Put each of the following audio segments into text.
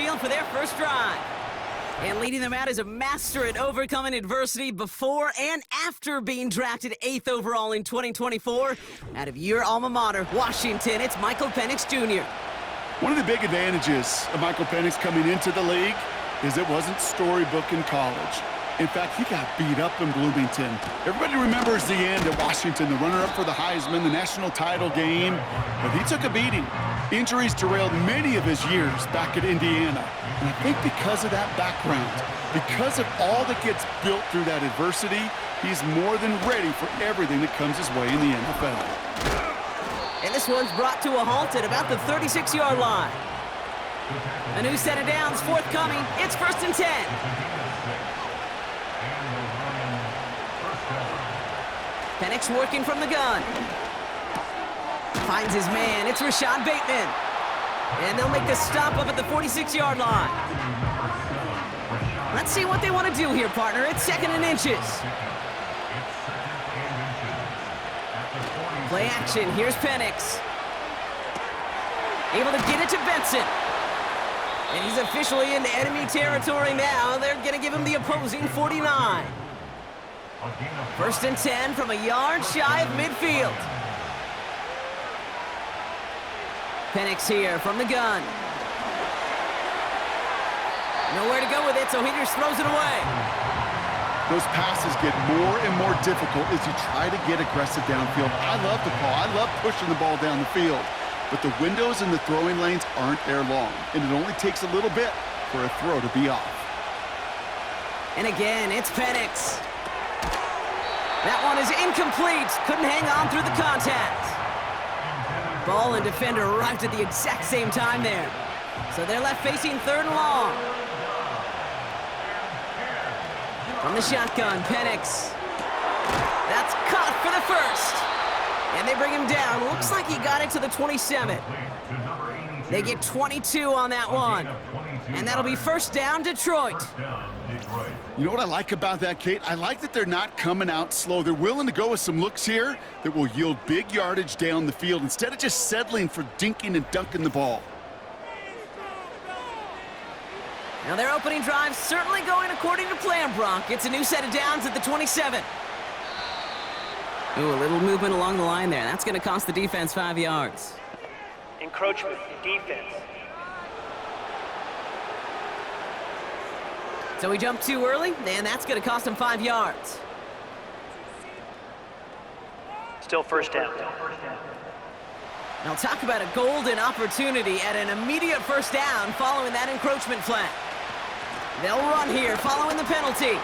field for their first drive. And leading them out is a master at overcoming adversity before and after being drafted 8th overall in 2024. Out of your alma mater, Washington, it's Michael Penix Jr. One of the big advantages of Michael Penix coming into the league is it wasn't storybook in college. In fact, he got beat up in Bloomington. Everybody remembers the end at Washington, the runner-up for the Heisman, the national title game, but he took a beating. Injuries derailed many of his years back at Indiana. And I think because of that background, because of all that gets built through that adversity, he's more than ready for everything that comes his way in the NFL. And this one's brought to a halt at about the 36-yard line. A new set of downs forthcoming. It's 1st and 10. Penix working from the gun. Finds his man. It's Rashad Bateman. And they'll make the stop up at the 46-yard line. Let's see what they want to do here, partner. It's 2nd and inches. Play action. Here's Penix. Able to get it to Benson. And he's officially into enemy territory now. They're going to give him the opposing 49. 1st and 10 from a yard shy of midfield. Penix here from the gun. Nowhere to go with it, so he just throws it away. Those passes get more and more difficult as you try to get aggressive downfield. I love the call. I love pushing the ball down the field. But the windows in the throwing lanes aren't there long, and it only takes a little bit for a throw to be off. And again, it's Penix. That one is incomplete. Couldn't hang on through the contact. Ball and defender arrived at the exact same time there. So they're left facing 3rd and long. From the shotgun, Penix. That's caught for the first. And they bring him down. Looks like he got it to the 27. They get 22 on that one. And that'll be 1st down, Detroit. You know what I like about that, Kate? I like that they're not coming out slow. They're willing to go with some looks here that will yield big yardage down the field instead of just settling for dinking and dunking the ball. Now their opening drive certainly going according to plan, Brock. It's a new set of downs at the 27. Ooh, a little movement along the line there. That's going to cost the defense 5 yards. Encroachment, defense. So he jumped too early, and that's going to cost him 5 yards. Still 1st down. Now talk about a golden opportunity at an immediate 1st down following that encroachment flag. They'll run here following the penalty.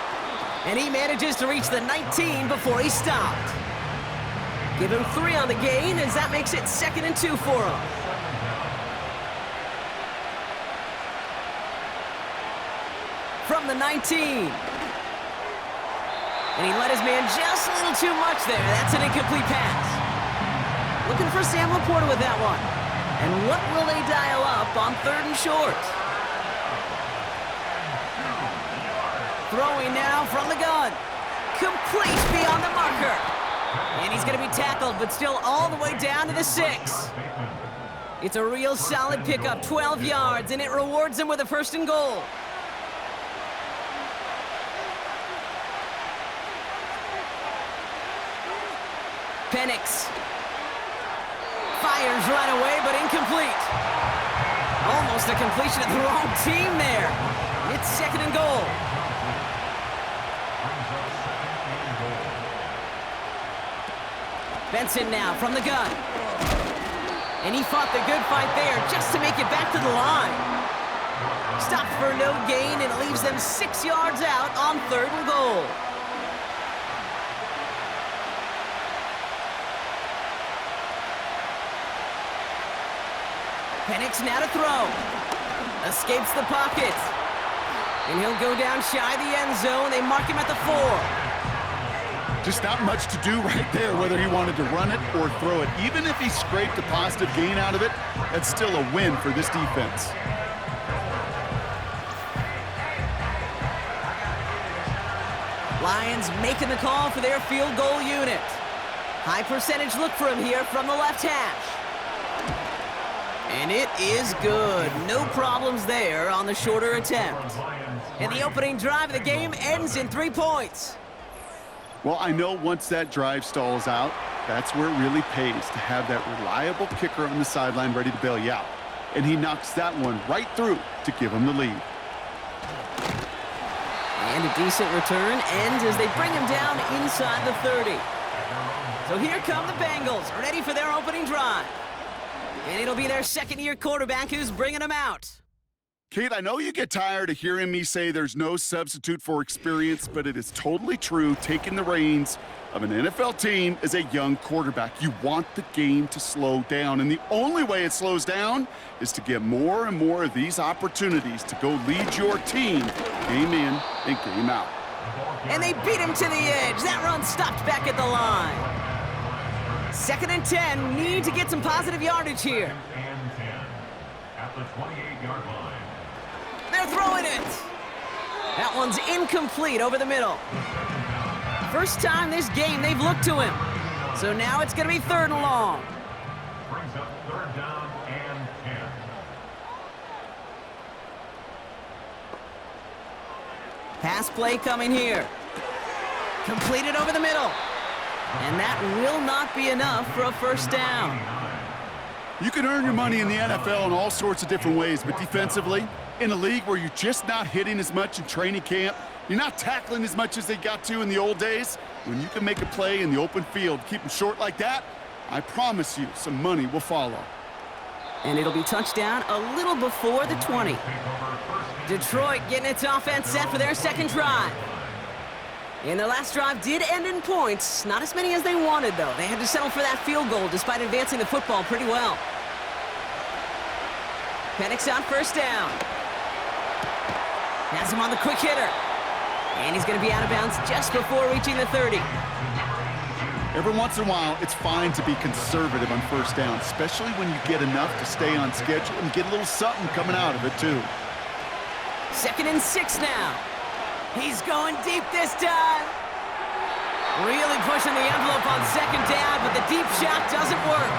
And he manages to reach the 19 before he stopped. Give him 3 on the gain as that makes it 2nd and 2 for him. From the 19. And he let his man just a little too much there. That's an incomplete pass. Looking for Sam Laporta with that one. And what will they dial up on 3rd and short? Throwing now from the gun. Complete beyond the marker. And he's going to be tackled, but still all the way down to the 6. It's a real solid pickup, 12 yards, and it rewards him with a 1st and goal. Penix fires right away, but incomplete. Almost a completion of the wrong team there. It's 2nd and goal. Benson now from the gun. And he fought the good fight there just to make it back to the line. Stopped for no gain, and it leaves them 6 yards out on 3rd and goal. Penix now to throw. Escapes the pocket. And he'll go down shy of the end zone. They mark him at the 4. Just not much to do right there, whether he wanted to run it or throw it. Even if he scraped a positive gain out of it, that's still a win for this defense. Lions making the call for their field goal unit. High percentage look for him here from the left hash. And it is good. No problems there on the shorter attempt. And the opening drive of the game ends in 3 points. Well, I know once that drive stalls out, that's where it really pays to have that reliable kicker on the sideline ready to bail you out. And he knocks that one right through to give him the lead. And a decent return ends as they bring him down inside the 30. So here come the Bengals, ready for their opening drive. And it'll be their second-year quarterback who's bringing them out. Kate, I know you get tired of hearing me say there's no substitute for experience, but it is totally true. Taking the reins of an NFL team is a young quarterback. You want the game to slow down, and the only way it slows down is to get more and more of these opportunities to go lead your team game in and game out. And they beat him to the edge. That run stopped back at the line. 2nd and 10, need to get some positive yardage here. And 10 at the 28-yard line. They're throwing it. That one's incomplete over the middle. First time this game they've looked to him. So now it's going to be 3rd and long. Brings up 3rd down and 10. Pass play coming here. Completed over the middle. And that will not be enough for a 1st down. You can earn your money in the NFL in all sorts of different ways, but defensively, in a league where you're just not hitting as much in training camp, you're not tackling as much as they got to in the old days, when you can make a play in the open field, keep them short like that, I promise you some money will follow. And it'll be touchdown a little before the 20. Detroit getting its offense set for their second drive. And their last drive did end in points. Not as many as they wanted, though. They had to settle for that field goal despite advancing the football pretty well. Penix on 1st down. Has him on the quick hitter. And he's going to be out of bounds just before reaching the 30. Every once in a while, it's fine to be conservative on 1st down, especially when you get enough to stay on schedule and get a little something coming out of it, too. 2nd and 6 now. He's going deep this time. Really pushing the envelope on 2nd down, but the deep shot doesn't work.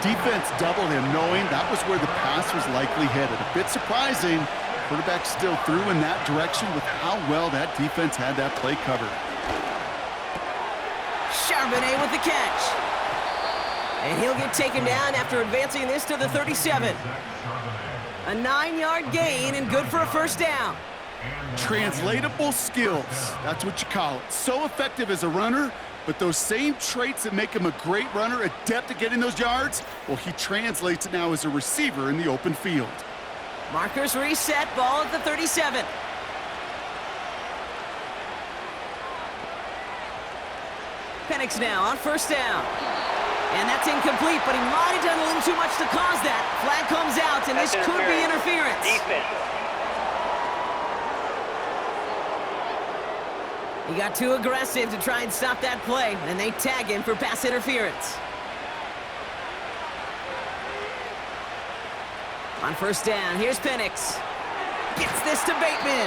Defense doubled him, knowing that was where the pass was likely headed. A bit surprising. Quarterback still threw in that direction with how well that defense had that play covered. Charbonnet with the catch. And he'll get taken down after advancing this to the 37. A 9-yard gain and good for a 1st down. Translatable skills, that's what you call it. So effective as a runner, but those same traits that make him a great runner, adept at getting those yards, well, he translates it now as a receiver in the open field. Markers reset, ball at the 37. Penix now on 1st down. And that's incomplete, but he might have done a little too much to cause that. Flag comes out, and this could be interference. Defense. He got too aggressive to try and stop that play, and they tag him for pass interference. On 1st down, here's Penix. Gets this to Bateman.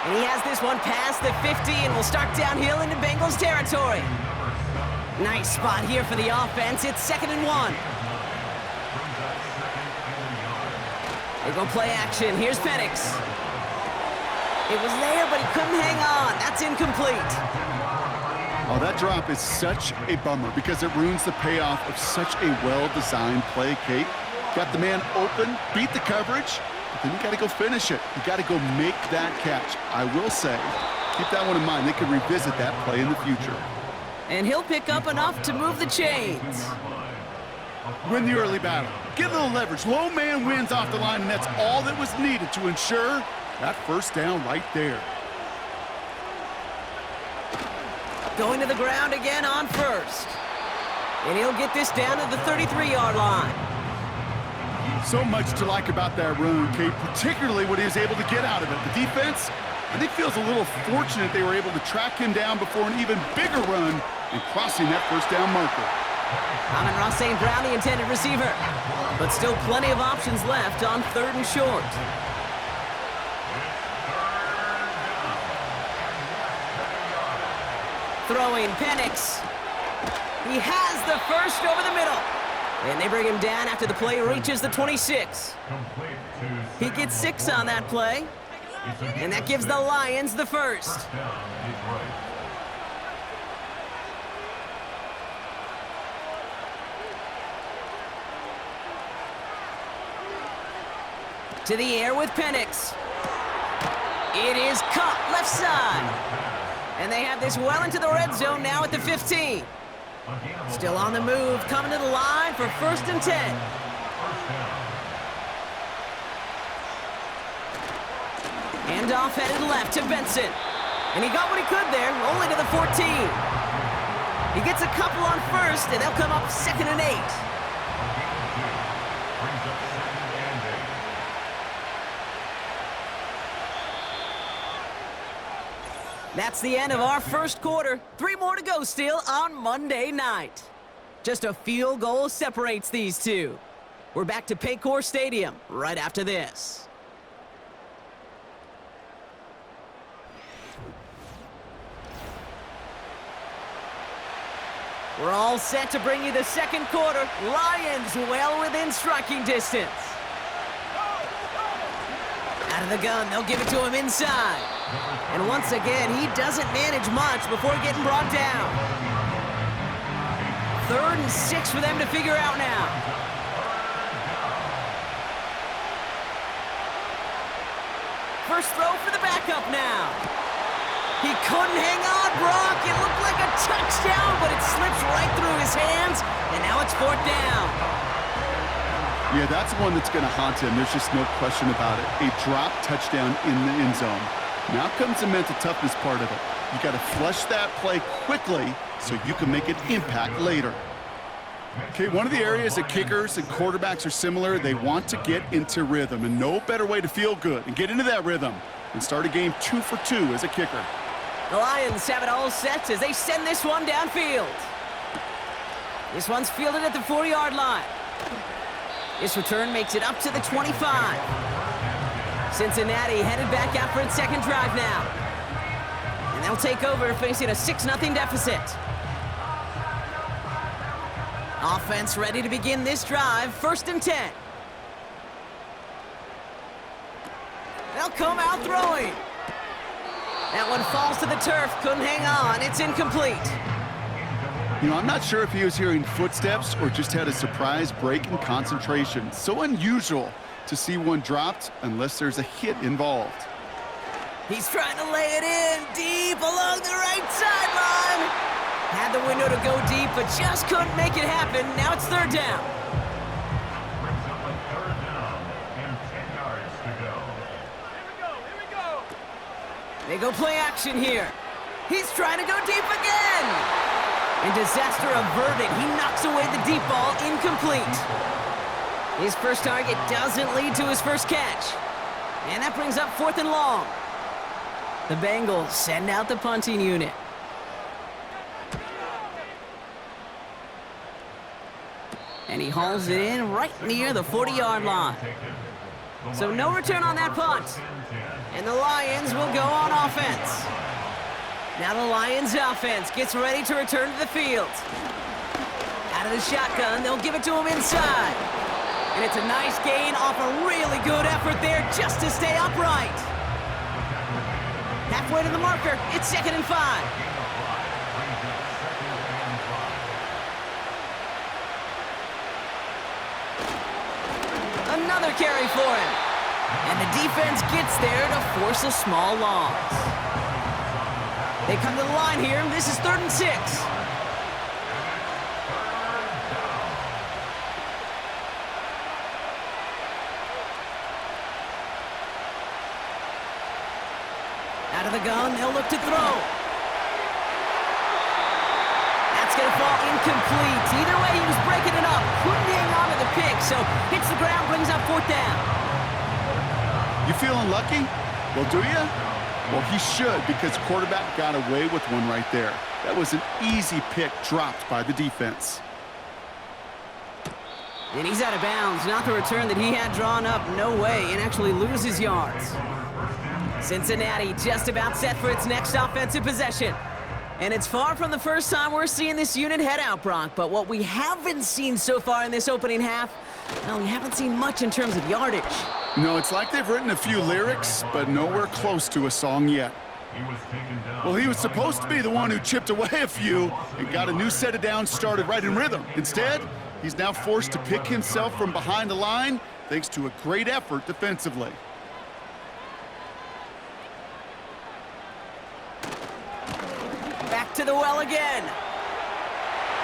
And he has this one past the 50 and will start downhill into Bengals territory. Nice spot here for the offense. It's 2nd and 1. They go play action. Here's Penix. It was there, but he couldn't hang on. That's incomplete. Oh, that drop is such a bummer because it ruins the payoff of such a well-designed play, Kate. Got the man open, beat the coverage, but then you got to go finish it. You got to go make that catch. I will say, keep that one in mind. They could revisit that play in the future. And he'll pick up enough to move the chains. Win the early battle. Get a little leverage. Low man wins off the line, and that's all that was needed to ensure that 1st down right there. Going to the ground again on 1st. And he'll get this down to the 33-yard line. So much to like about that run, Kate, particularly what he was able to get out of it. The defense, I think, feels a little fortunate they were able to track him down before an even bigger run and crossing that 1st down marker. Amon-Ra St. Brown, the intended receiver. But still plenty of options left on 3rd and short. Throwing Penix. He has the 1st over the middle. And they bring him down after the play reaches the 26. Complete to He gets 6 on that play. And that gives the Lions the first. first down, Detroit. To the air with Penix. It is caught left side. And they have this well into the red zone now at the 15. Still on the move, coming to the line for 1st and 10. Handoff headed left to Benson. And he got what he could there, only to the 14. He gets a couple on 1st, and they'll come up 2nd and 8. Brings up 2nd and 8. That's the end of our first quarter. 3 more to go still on Monday night. Just a field goal separates these two. We're back to Paycor Stadium right after this. We're all set to bring you the second quarter. Lions well within striking distance. Out of the gun, they'll give it to him inside. And once again, he doesn't manage much before getting brought down. 3rd and 6 for them to figure out now. First throw for the backup now. He couldn't hang on, Brock. It looked like a touchdown, but it slips right through his hands, and now it's 4th down. Yeah, that's one that's going to haunt him. There's just no question about it. A drop touchdown in the end zone. Now comes the mental toughness part of it. You got to flush that play quickly so you can make an impact later. Okay, one of the areas that kickers and quarterbacks are similar, they want to get into rhythm, and no better way to feel good and get into that rhythm and start a game 2 for 2 as a kicker. The Lions have it all set as they send this one downfield. This one's fielded at the 40-yard line. This return makes it up to the 25. Cincinnati headed back out for its second drive now. And they'll take over facing a 6-0 deficit. Offense ready to begin this drive, 1st and 10. They'll come out throwing. That one falls to the turf, couldn't hang on, it's incomplete. You know, I'm not sure if he was hearing footsteps or just had a surprise break in concentration. So unusual to see one dropped unless there's a hit involved. He's trying to lay it in deep along the right sideline. Had the window to go deep, but just couldn't make it happen. Now it's 3rd down. Brings up a 3rd down and 10 yards to go. They go play action here. He's trying to go deep again. And disaster averted. He knocks away the deep ball, incomplete. His first target doesn't lead to his first catch. And that brings up 4th and long. The Bengals send out the punting unit. And he hauls it in right near the 40-yard line. So no return on that punt. And the Lions will go on offense. Now the Lions offense gets ready to return to the field. Out of the shotgun, they'll give it to him inside. And it's a nice gain off a really good effort there just to stay upright. Halfway to the marker, it's 2nd and 5. Another carry for him. And the defense gets there to force a small loss. They come to the line here. This is 3rd and 6. Out of the gun, they'll look to throw. That's going to fall incomplete. Either way, he was breaking it up. Couldn't hang on to the pick, so hits the ground, brings up 4th down. You feeling lucky? Well, do you? Well, he should, because quarterback got away with one right there. That was an easy pick dropped by the defense. And he's out of bounds. Not the return that he had drawn up. No way. And actually loses yards. Cincinnati just about set for its next offensive possession. And it's far from the first time we're seeing this unit head out, Brock, but what we haven't seen so far in this opening half, well, we haven't seen much in terms of yardage. No, it's like they've written a few lyrics, but nowhere close to a song yet. Well, he was supposed to be the one who chipped away a few and got a new set of downs started right in rhythm. Instead, he's now forced to pick himself from behind the line thanks to a great effort defensively. Back to the well again.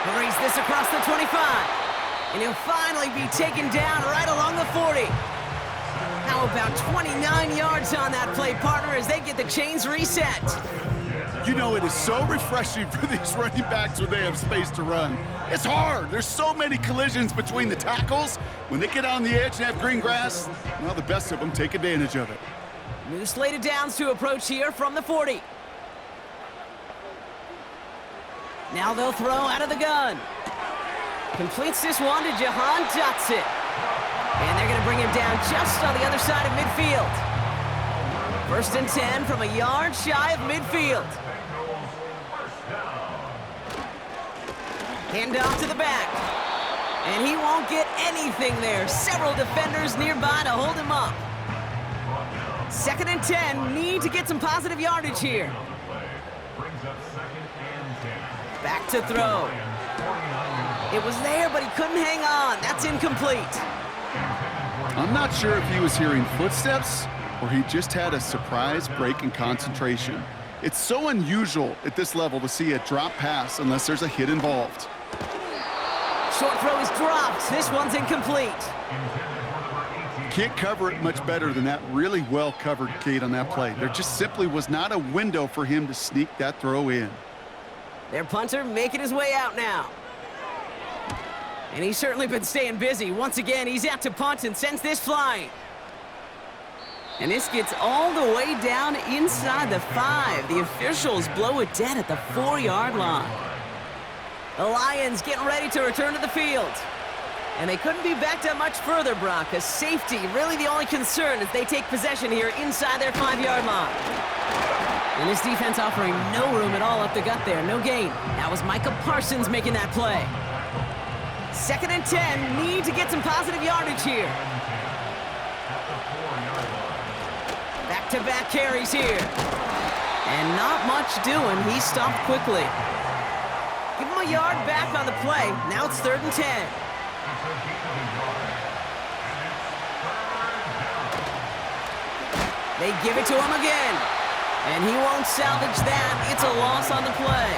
Hurries this across the 25. And he'll finally be taken down right along the 40. How about 29 yards on that play, partner, as they get the chains reset. You know, it is so refreshing for these running backs when they have space to run. It's hard. There's so many collisions between the tackles. When they get on the edge and have green grass, well, the best of them take advantage of it. New slate of downs to approach here from the 40. Now they'll throw out of the gun. Completes this one to Jahan Dotson. And they're going to bring him down just on the other side of midfield. 1st and 10 from a yard shy of midfield. Hand off to the back. And he won't get anything there. Several defenders nearby to hold him up. 2nd and 10. Need to get some positive yardage here. Back to throw. It was there, but he couldn't hang on. That's incomplete. I'm not sure if he was hearing footsteps or he just had a surprise break in concentration. It's so unusual at this level to see a drop pass unless there's a hit involved. Short throw is dropped. This one's incomplete. Can't cover it much better than that really well-covered gate on that play. There just simply was not a window for him to sneak that throw in. Their punter making his way out now. And he's certainly been staying busy. Once again, he's out to punt and sends this flying. And this gets all the way down inside the 5. The officials blow it dead at the 4-yard line. The Lions getting ready to return to the field. And they couldn't be backed up much further, Brock. A safety, really the only concern as they take possession here inside their 5-yard line. And this defense offering no room at all up the gut there. No gain. That was Micah Parsons making that play. 2nd and 10. Need to get some positive yardage here. Back-to-back carries here. And not much doing. He stopped quickly. Give him a yard back on the play. Now it's 3rd and 10. They give it to him again. And he won't salvage that. It's a loss on the play.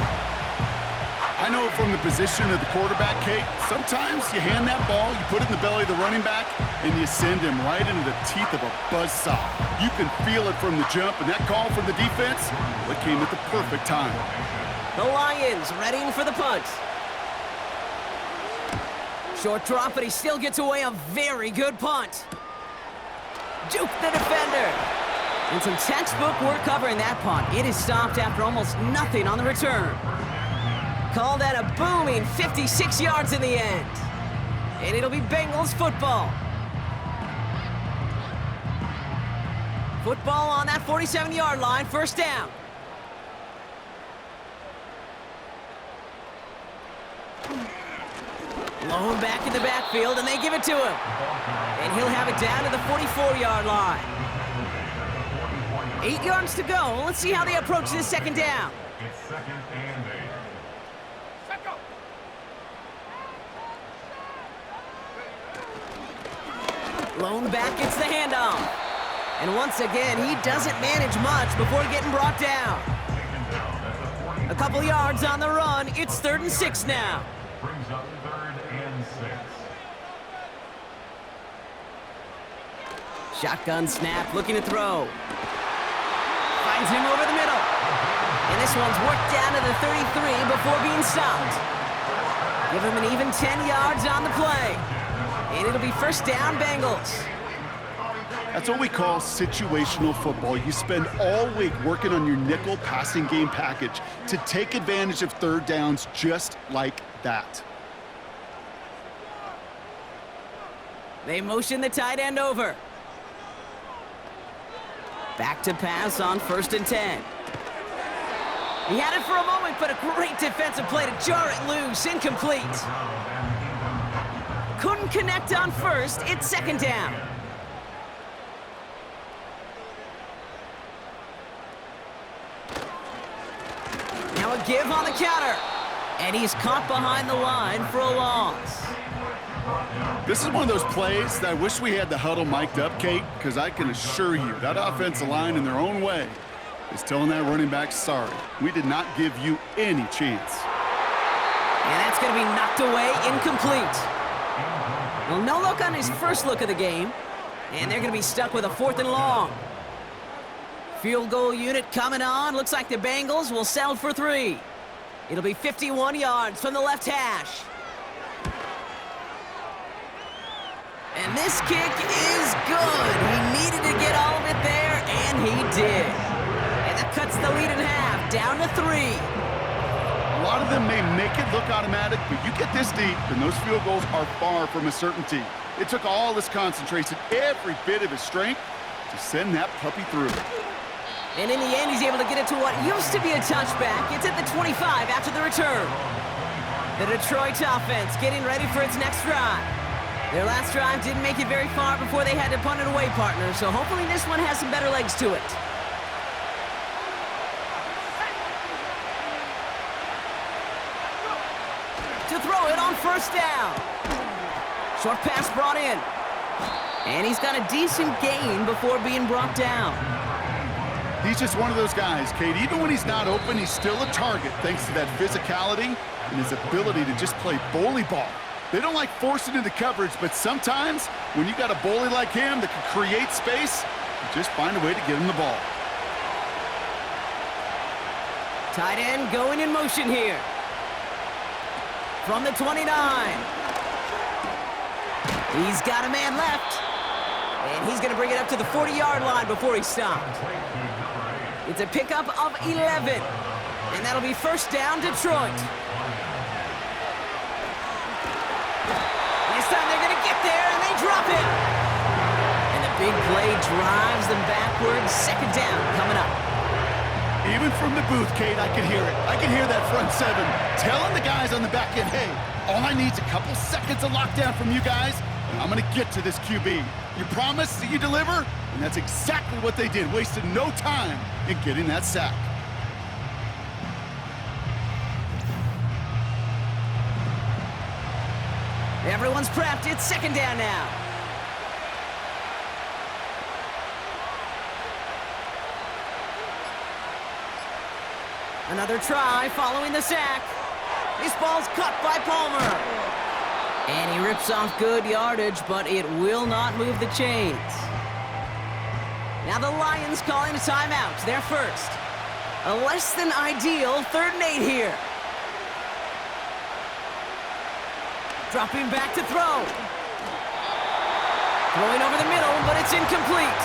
I know from the position of the quarterback, Kate, sometimes you hand that ball, you put it in the belly of the running back, and you send him right into the teeth of a buzzsaw. You can feel it from the jump, and that call from the defense, well, it came at the perfect time. The Lions readying for the punt. Short drop, but he still gets away a very good punt. Juke the defender. And some textbook work covering that punt. It is stopped after almost nothing on the return. Call that a booming 56 yards in the end. And it'll be Bengals football. Football on that 47-yard line, 1st down. Low back in the backfield, and they give it to him. And he'll have it down to the 44-yard line. 8 yards to go. Let's see how they approach this 2nd down. It's 2nd and 8. Lone back gets the handoff. And once again, he doesn't manage much before getting brought down. A couple yards on the run. It's 3rd and 6 now. Brings up 3rd and 6. Shotgun snap, looking to throw. Finds him over the middle. And this one's worked down to the 33 before being stopped. Give him an even 10 yards on the play. And it'll be 1st down, Bengals. That's what we call situational football. You spend all week working on your nickel passing game package to take advantage of 3rd downs just like that. They motion the tight end over. Back to pass on 1st and 10. He had it for a moment, but a great defensive play to jar it loose. Incomplete. Couldn't connect on first. It's second down. Now a give on the counter. And he's caught behind the line for a loss. This is one of those plays that I wish we had the huddle mic'd up, Kate, because I can assure you that offensive line in their own way is telling that running back, sorry, we did not give you any chance. And that's going to be knocked away, incomplete. Well, no look on his first look of the game, and they're going to be stuck with a 4th and long. Field goal unit coming on. Looks like the Bengals will settle for 3. It'll be 51 yards from the left hash. And this kick is good. He needed to get all of it there, and he did. And that cuts the lead in half, down to 3. A lot of them may make it look automatic, but you get this deep, and those field goals are far from a certainty. It took all his concentration, every bit of his strength, to send that puppy through. And in the end, he's able to get it to what used to be a touchback. It's at the 25 after the return. The Detroit offense getting ready for its next drive. Their last drive didn't make it very far before they had to punt it away, partner, so hopefully this one has some better legs to it. To throw it on first down. Short pass brought in. And he's got a decent gain before being brought down. He's just one of those guys, Kate. Even when he's not open, he's still a target thanks to that physicality and his ability to just play bully ball. They don't like forcing into coverage, but sometimes when you got a bully like him that can create space, you just find a way to get him the ball. Tight end going in motion here. From the 29. He's got a man left. And he's going to bring it up to the 40-yard line before he stopped. It's a pickup of 11. And that'll be first down, Detroit. This time they're going to get there, and they drop it. And the big play drives them backwards. Second down coming up. Even from the booth, Kate, I can hear it. I can hear that front 7 telling the guys on the back end, hey, all I need is a couple seconds of lockdown from you guys, and I'm going to get to this QB. You promise that you deliver? And that's exactly what they did, wasted no time in getting that sack. Everyone's prepped. It's second down now. Another try following the sack. This ball's cut by Palmer. And he rips off good yardage, but it will not move the chains. Now the Lions calling a timeout. They're first. A less than ideal 3rd and 8 here. Dropping back to throw. Throwing over the middle, but it's incomplete.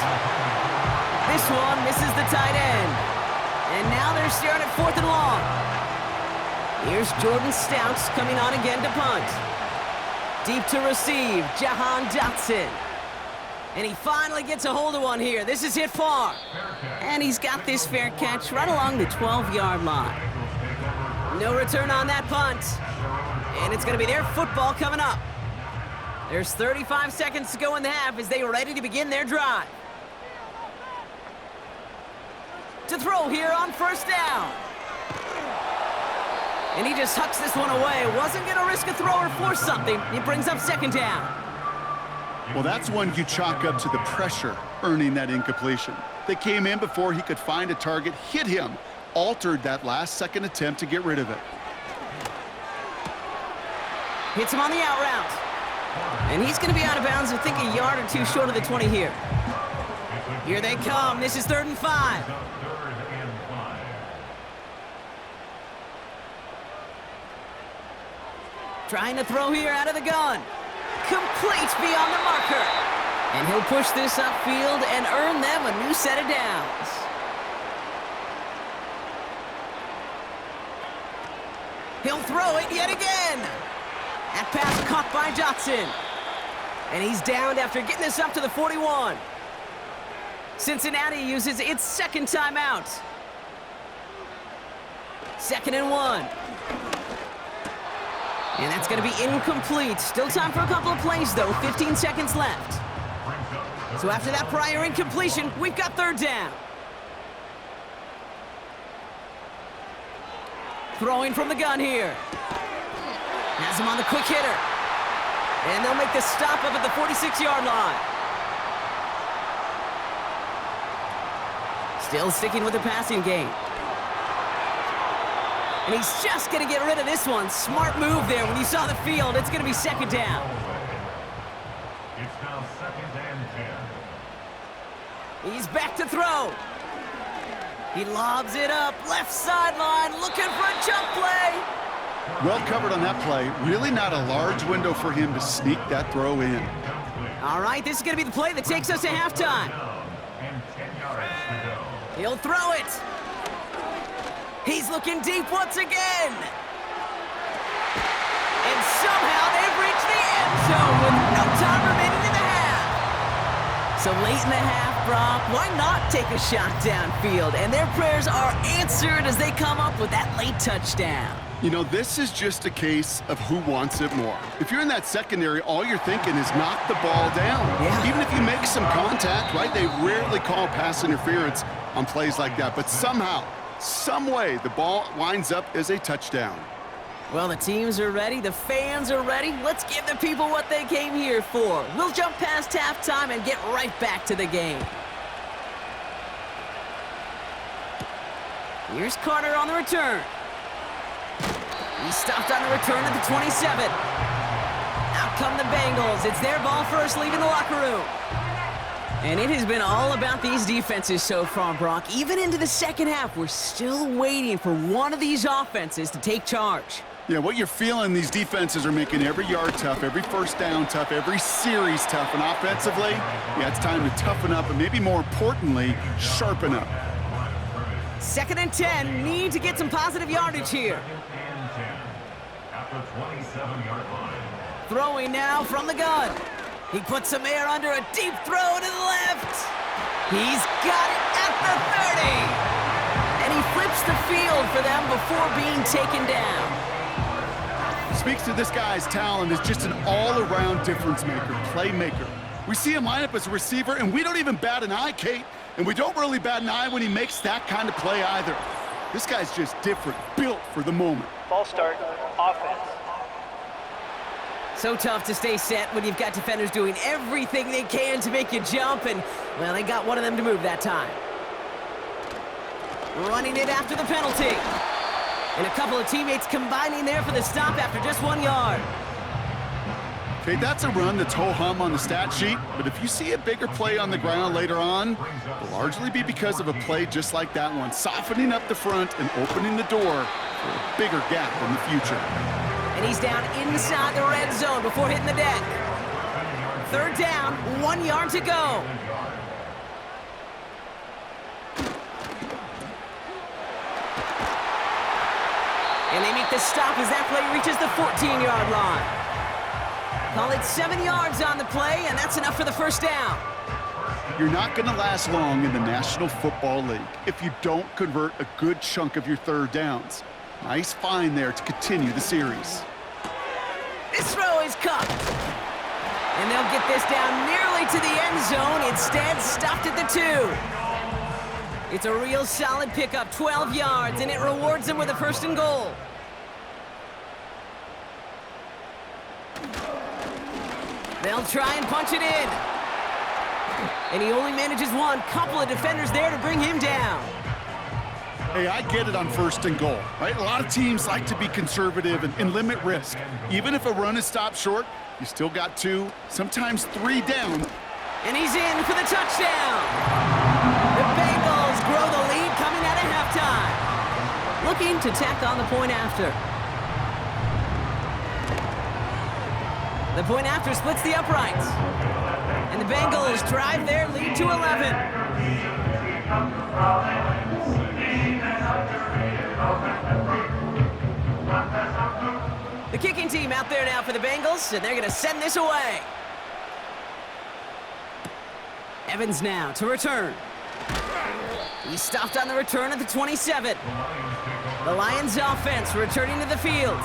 This one misses the tight end. And now they're staring at 4th and long. Here's Jordan Stouts coming on again to punt. Deep to receive, Jahan Dotson. And he finally gets a hold of one here. This is hit far. And he's got this fair catch right along the 12-yard line. No return on that punt. And it's going to be their football coming up. There's 35 seconds to go in the half as they are ready to begin their drive. To throw here on first down. And he just hucks this one away. Wasn't going to risk a throw or force something. He brings up second down. Well, that's one you chalk up to the pressure earning that incompletion. They came in before he could find a target, hit him, altered that last-second attempt to get rid of it. Hits him on the out route. And he's going to be out of bounds, I think, a yard or two short of the 20 here. Here they come. This is 3rd and 5. Trying to throw here out of the gun. Complete beyond the marker. And he'll push this upfield and earn them a new set of downs. He'll throw it yet again. That pass caught by Dotson. And he's downed after getting this up to the 41. Cincinnati uses its second timeout. 2nd and 1. And that's going to be incomplete. Still time for a couple of plays, though. 15 seconds left. So after that prior incompletion, we've got 3rd down. Throwing from the gun here. Has him on the quick hitter. And they'll make the stop up at the 46-yard line. Still sticking with the passing game. And he's just going to get rid of this one. Smart move there. When you saw the field, it's going to be 2nd down. It's now 2nd and 10. He's back to throw. He lobs it up. Left sideline, looking for a jump play. Well covered on that play. Really not a large window for him to sneak that throw in. All right, this is going to be the play that takes us to halftime. And 10 yards to go. He'll throw it. He's looking deep once again. And somehow they've reached the end zone with no time remaining in the half. So late in the half, Brock, why not take a shot downfield? And their prayers are answered as they come up with that late touchdown. You know, this is just a case of who wants it more. If you're in that secondary, all you're thinking is knock the ball down. Yeah. Even if you make some contact, right? They rarely call pass interference on plays like that. But somehow, some way, the ball winds up as a touchdown. Well, the teams are ready. The fans are ready. Let's give the people what they came here for. We'll jump past halftime and get right back to the game. Here's Carter on the return. He stopped on the return at the 27. Out come the Bengals. It's their ball first, leaving the locker room. And it has been all about these defenses so far, Brock. Even into the second half, we're still waiting for one of these offenses to take charge. Yeah, what you're feeling, these defenses are making every yard tough, every first down tough, every series tough. And offensively, yeah, it's time to toughen up and maybe more importantly, sharpen up. 2nd and 10, need to get some positive yardage here. At the 27-yard line. Throwing now from the gun. He puts some air under a deep throw to the left. He's got it at the 30. And he flips the field for them before being taken down. Speaks to this guy's talent as just an all-around difference maker, playmaker. We see him line up as a receiver, and we don't even bat an eye, Kate. And we don't really bat an eye when he makes that kind of play either. This guy's just different, built for the moment. Ball start, offense. So tough to stay set when you've got defenders doing everything they can to make you jump, and, well, they got one of them to move that time. Running it after the penalty. And a couple of teammates combining there for the stop after just 1 yard. Okay, that's a run that's ho-hum on the stat sheet, but if you see a bigger play on the ground later on, it'll largely be because of a play just like that one, softening up the front and opening the door for a bigger gap in the future. And he's down inside the red zone before hitting the deck. 3rd down, 1 yard to go. And they make the stop as that play reaches the 14-yard line. Call it 7 yards on the play, and that's enough for the 1st down. You're not going to last long in the National Football League if you don't convert a good chunk of your 3rd downs. Nice find there to continue the series. This throw is caught. And they'll get this down nearly to the end zone. Instead, stopped at the 2. It's a real solid pickup, 12 yards, and it rewards them with a 1st and goal. They'll try and punch it in. And he only manages one. Couple of defenders there to bring him down. Hey, I get it on 1st and goal, right? A lot of teams like to be conservative and limit risk. Even if a run is stopped short, you still got 2, sometimes 3 down. And he's in for the touchdown. The Bengals grow the lead coming out of halftime. Looking to tack on the point after. The point after splits the uprights. And the Bengals drive their lead to 11. The kicking team out there now for the Bengals, and they're going to send this away. Evans now to return. He stopped on the return at the 27. The Lions offense returning to the field.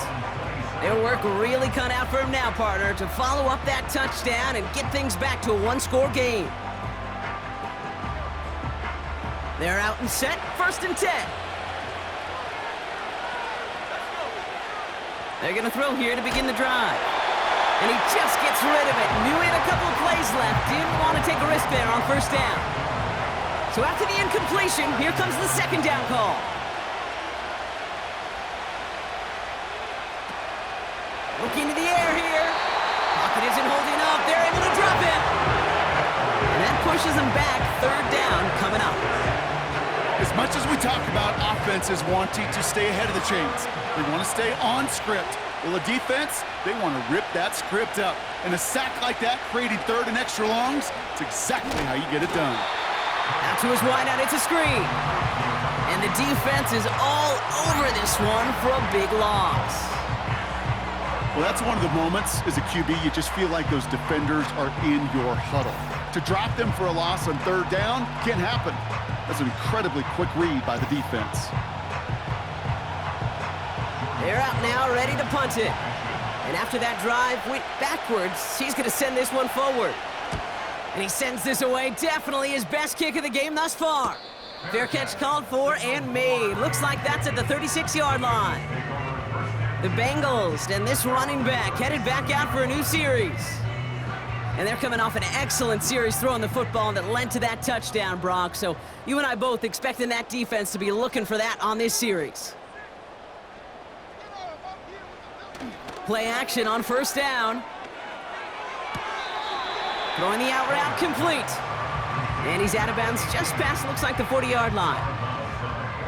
Their work really cut out for him now, partner, to follow up that touchdown and get things back to a one-score game. They're out and set, 1st and 10. They're going to throw here to begin the drive. And he just gets rid of it. Knew he had a couple of plays left. Didn't want to take a risk there on 1st down. So after the incompletion, here comes the 2nd down call. Looking to the air here. Pocket isn't holding up. They're able to drop it. And that pushes them back. 3rd down coming up. As much as we talk about offenses wanting to stay ahead of the chains, they want to stay on script. Well, the defense, they want to rip that script up. And a sack like that, creating 3rd and extra longs, it's exactly how you get it done. Out to his wideout, it's a screen. And the defense is all over this one for a big loss. Well, that's one of the moments as a QB, you just feel like those defenders are in your huddle. To drop them for a loss on 3rd down can't happen. That's an incredibly quick read by the defense. They're out now, ready to punt it. And after that drive went backwards, he's going to send this one forward. And he sends this away, definitely his best kick of the game thus far. Fair catch called for and made. Looks like that's at the 36-yard line. The Bengals and this running back headed back out for a new series. And they're coming off an excellent series throwing the football that led to that touchdown, Brock. So you and I both expecting that defense to be looking for that on this series. Play action on 1st down. Throwing the out route complete. And he's out of bounds just past, looks like, the 40-yard line.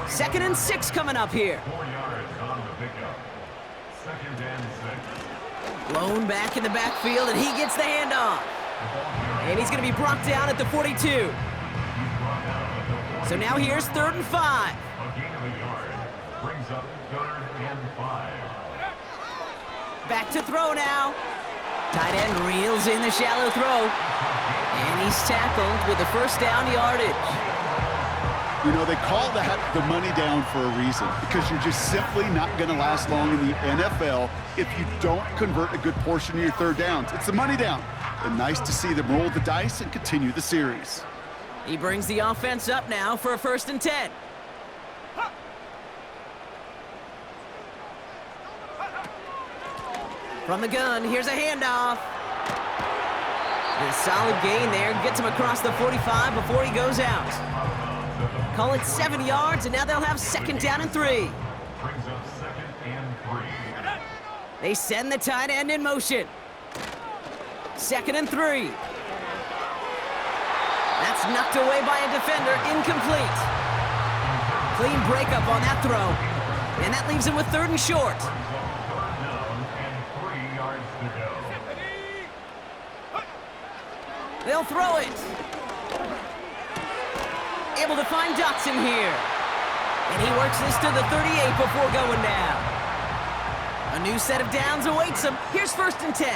2nd and 6 coming up here. 4 yards on the pickup. 2nd and 6. Blown back in the backfield, and he gets the handoff. And he's going to be brought down at the 42. So now here's 3rd and 5. A gain of a yard. Brings up 3rd and 5. Back to throw now. Tight end reels in the shallow throw. And he's tackled with the 1st down yardage. You know, they call that the money down for a reason, because you're just simply not going to last long in the NFL if you don't convert a good portion of your 3rd downs. It's the money down. And nice to see them roll the dice and continue the series. He brings the offense up now for a 1st and 10. From the gun, here's a handoff. A solid gain there, gets him across the 45 before he goes out. Call it 7 yards, and now they'll have 2nd down and 3. Brings up 2nd and 3. They send the tight end in motion. 2nd and 3. That's knocked away by a defender, incomplete. Clean breakup on that throw. And that leaves him with 3rd and short. They'll throw it. Able to find Dotson here. And he works this to the 38 before going down. A new set of downs awaits him. Here's 1st and 10.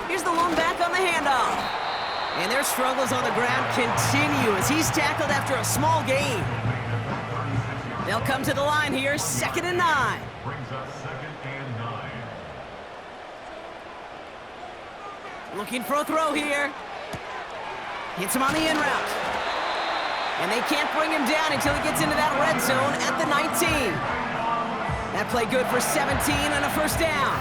Here's the lone back on the handoff. And their struggles on the ground continue as he's tackled after a small gain. They'll come to the line here, 2nd and 9. Brings up 2nd and 9. Looking for a throw here. Hits him on the in route. And they can't bring him down until he gets into that red zone at the 19. That play good for 17 and a 1st down.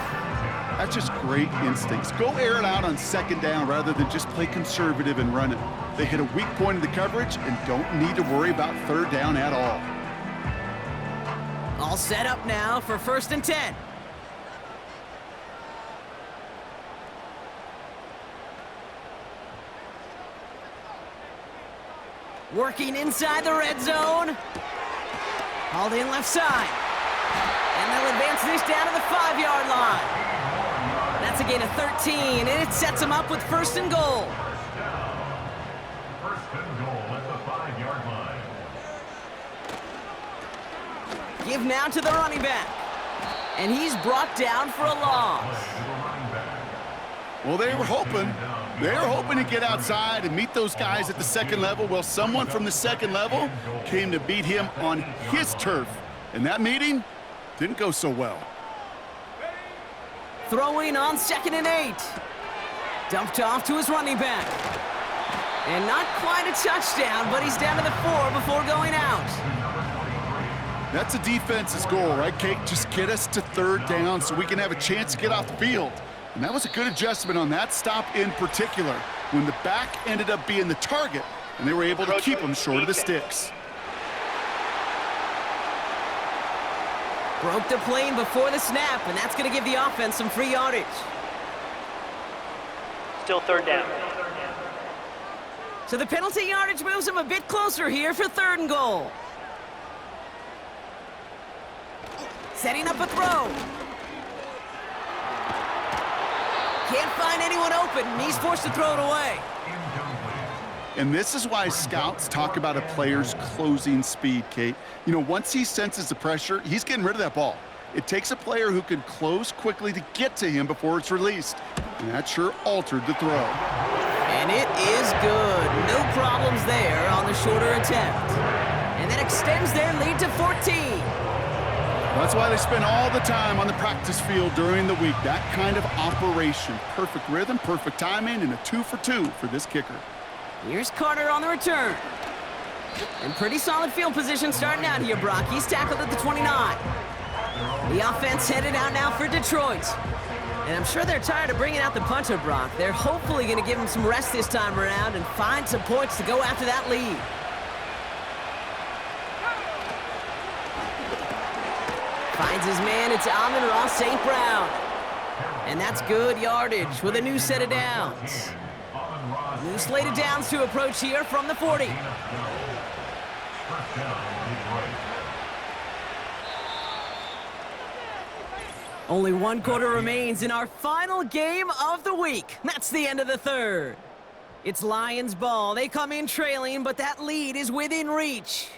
That's just great instincts. Go air it out on 2nd down rather than just play conservative and run it. They hit a weak point in the coverage and don't need to worry about 3rd down at all. All set up now for 1st and 10. Working inside the red zone. Hauled in left side. And they'll advance this down to the 5-yard line. That's a gain of 13, and it sets them up with 1st and goal. 1st and goal at the 5-yard line. Give now to the running back. And he's brought down for a loss. Well, they were hoping. They were hoping to get outside and meet those guys at the second level. Well, someone from the second level came to beat him on his turf. And that meeting didn't go so well. Throwing on 2nd and 8. Dumped off to his running back. And not quite a touchdown, but he's down to the 4 before going out. That's a defense's goal, right, Kate? Just get us to 3rd down so we can have a chance to get off the field. And that was a good adjustment on that stop in particular, when the back ended up being the target, and they were able to keep him short of the sticks. Broke the plane before the snap, and that's going to give the offense some free yardage. Still 3rd down. So the penalty yardage moves him a bit closer here for 3rd and goal. Setting up a throw. Can't find anyone open, and he's forced to throw it away. And this is why scouts talk about a player's closing speed, Kate. You know, once he senses the pressure, he's getting rid of that ball. It takes a player who can close quickly to get to him before it's released. And that sure altered the throw. And it is good. No problems there on the shorter attempt. And that extends their lead to 14. That's why they spend all the time on the practice field during the week. That kind of operation. Perfect rhythm, perfect timing, and a 2 for 2 for this kicker. Here's Carter on the return. And pretty solid field position starting out here, Brock. He's tackled at the 29. The offense headed out now for Detroit. And I'm sure they're tired of bringing out the punter, Brock. They're hopefully going to give him some rest this time around and find some points to go after that lead. Finds his man, it's Amon-Ra St. Brown. And that's good yardage with a new set of downs. New slate of downs to approach here from the 40. Only 1 quarter remains in our final game of the week. That's the end of the 3rd. It's Lions ball. They come in trailing, but that lead is within reach.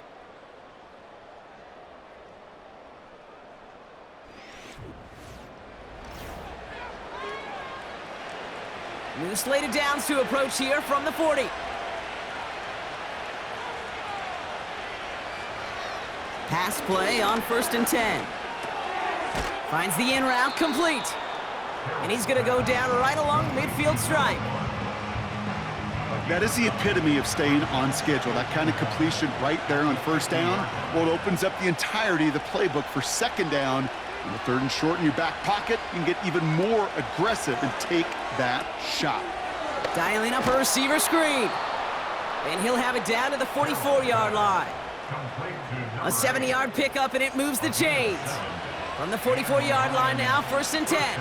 New slate of downs to approach here from the 40. Pass play on 1st and 10. Finds the in route complete. And he's going to go down right along the midfield stripe. That is the epitome of staying on schedule. That kind of completion right there on 1st down. Well, it opens up the entirety of the playbook for 2nd down. On the 3rd and short in your back pocket, you can get even more aggressive and take that shot. Dialing up a receiver screen. And he'll have it down to the 44-yard line. A 70-yard pickup, and it moves the chains. From the 44-yard line now, 1st and 10.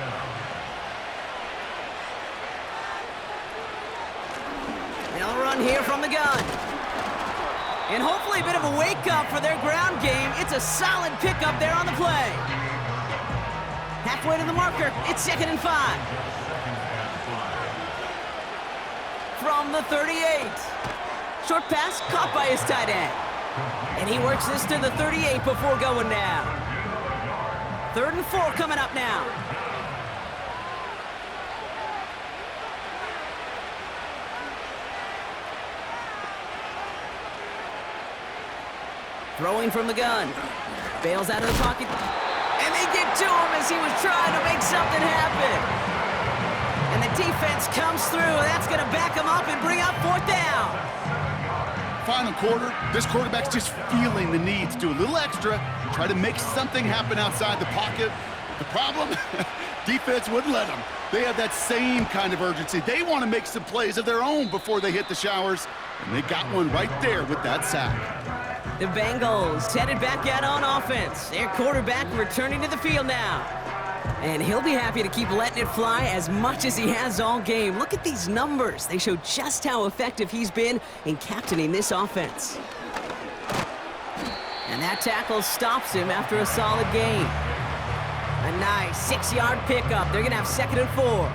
They'll run here from the gun. And hopefully a bit of a wake-up for their ground game. It's a solid pickup there on the play. Halfway to the marker, it's 2nd and 5. From the 38. Short pass caught by his tight end. And he works this to the 38 before going down. 3rd and 4 coming up now. Throwing from the gun. Bails out of the pocket. And they get to him as he was trying to make something happen. And the defense comes through. That's going to back him up and bring up 4th down. Final quarter, this quarterback's just feeling the need to do a little extra, try to make something happen outside the pocket. The problem? Defense wouldn't let them. They have that same kind of urgency. They want to make some plays of their own before they hit the showers, and they got one right there with that sack. The Bengals headed back out on offense. Their quarterback returning to the field now. And he'll be happy to keep letting it fly as much as he has all game. Look at these numbers. They show just how effective he's been in captaining this offense. And that tackle stops him after a solid gain. A nice 6-yard pickup. They're going to have 2nd and 4.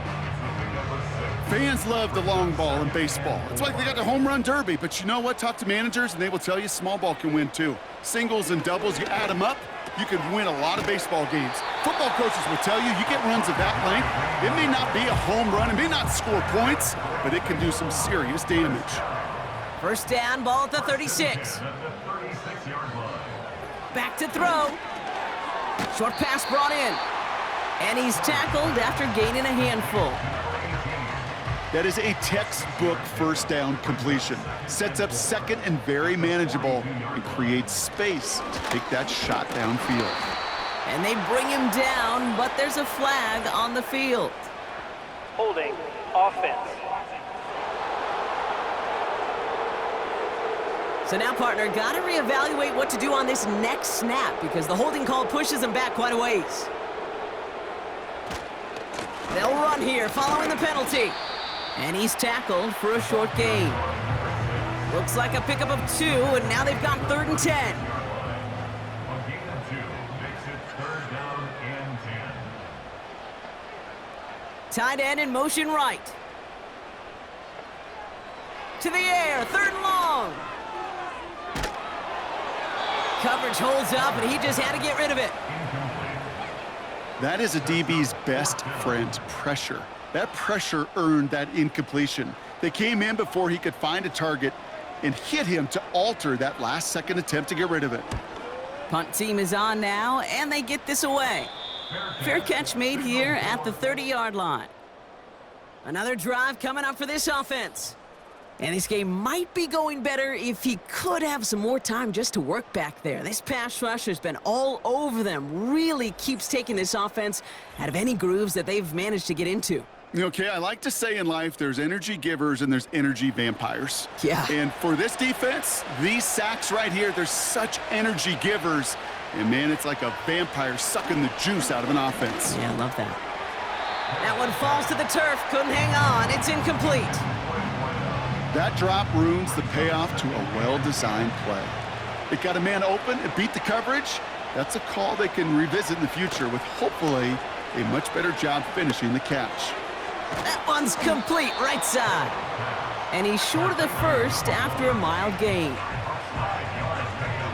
Fans love the long ball in baseball. It's like they got the home run derby, but you know what? Talk to managers and they will tell you small ball can win too. Singles and doubles, you add them up, you could win a lot of baseball games. Football coaches will tell you get runs of that length. It may not be a home run, it may not score points, but it can do some serious damage. First down, ball at the 36. At the 36-yard line. Back to throw. Short pass brought in. And he's tackled after gaining a handful. That is a textbook first down completion. Sets up second and very manageable and creates space to take that shot downfield. And they bring him down, but there's a flag on the field. Holding. Offense. So now, partner, got to reevaluate what to do on this next snap because the holding call pushes him back quite a ways. They'll run here following the penalty. And he's tackled for a short gain. Looks like a pickup of 2, and now they've got 3rd and 10. A gain of 2 makes it 3rd down and 10. Tight end in motion right. To the air, 3rd and long. Coverage holds up, and he just had to get rid of it. That is a DB's best friend, pressure. That pressure earned that incompletion. They came in before he could find a target and hit him to alter that last-second attempt to get rid of it. Punt team is on now, and they get this away. Fair catch made here at the 30-yard line. Another drive coming up for this offense. And this game might be going better if he could have some more time just to work back there. This pass rush has been all over them. Really keeps taking this offense out of any grooves that they've managed to get into. Okay, I like to say in life there's energy givers and there's energy vampires. Yeah. And for this defense, these sacks right here, they're such energy givers. And man, it's like a vampire sucking the juice out of an offense. Yeah, I love that. That one falls to the turf. Couldn't hang on. It's incomplete. That drop ruins the payoff to a well-designed play. It got a man open, it beat the coverage. That's a call they can revisit in the future with hopefully a much better job finishing the catch. That one's complete, right side. And he's short of the first after a mild gain.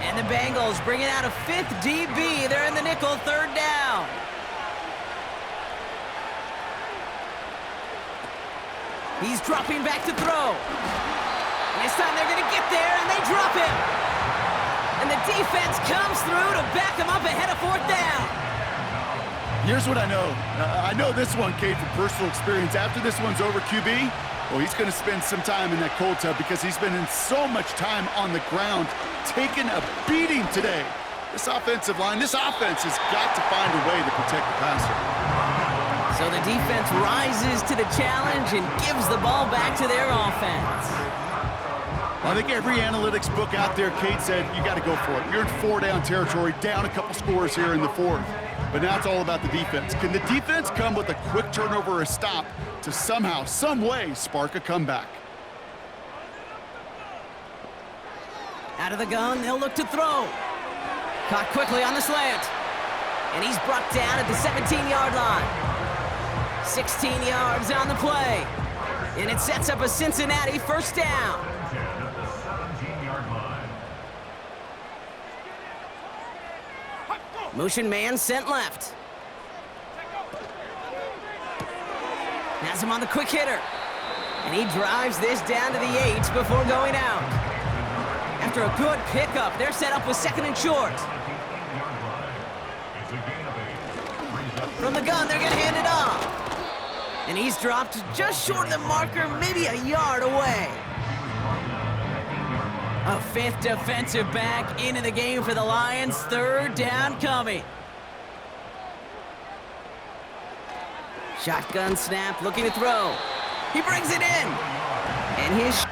And the Bengals bringing out a 5th DB. They're in the nickel, 3rd down. He's dropping back to throw. And this time they're going to get there, and they drop him. And the defense comes through to back him up ahead of 4th down. Here's what I know. I know this one came from personal experience. After this one's over, QB, well, he's going to spend some time in that cold tub because he's been in so much time on the ground, taking a beating today. This offensive line, this offense has got to find a way to protect the passer. So the defense rises to the challenge and gives the ball back to their offense. I think every analytics book out there, Kate said, you got to go for it. You're in 4-down territory, down a couple scores here in the 4th. But now it's all about the defense. Can the defense come with a quick turnover or a stop to somehow, some way, spark a comeback? Out of the gun, they'll look to throw. Caught quickly on the slant. And he's brought down at the 17-yard line. 16 yards on the play. And it sets up a Cincinnati 1st down. At the 17-yard line. Motion man sent left. Has him on the quick hitter. And he drives this down to the 8 before going out. After a good pickup, they're set up with 2nd and short. From the gun, they're going to hand it off. And he's dropped just short of the marker, maybe a yard away. A 5th defensive back into the game for the Lions. 3rd down coming. Shotgun snap, looking to throw. He brings it in. And his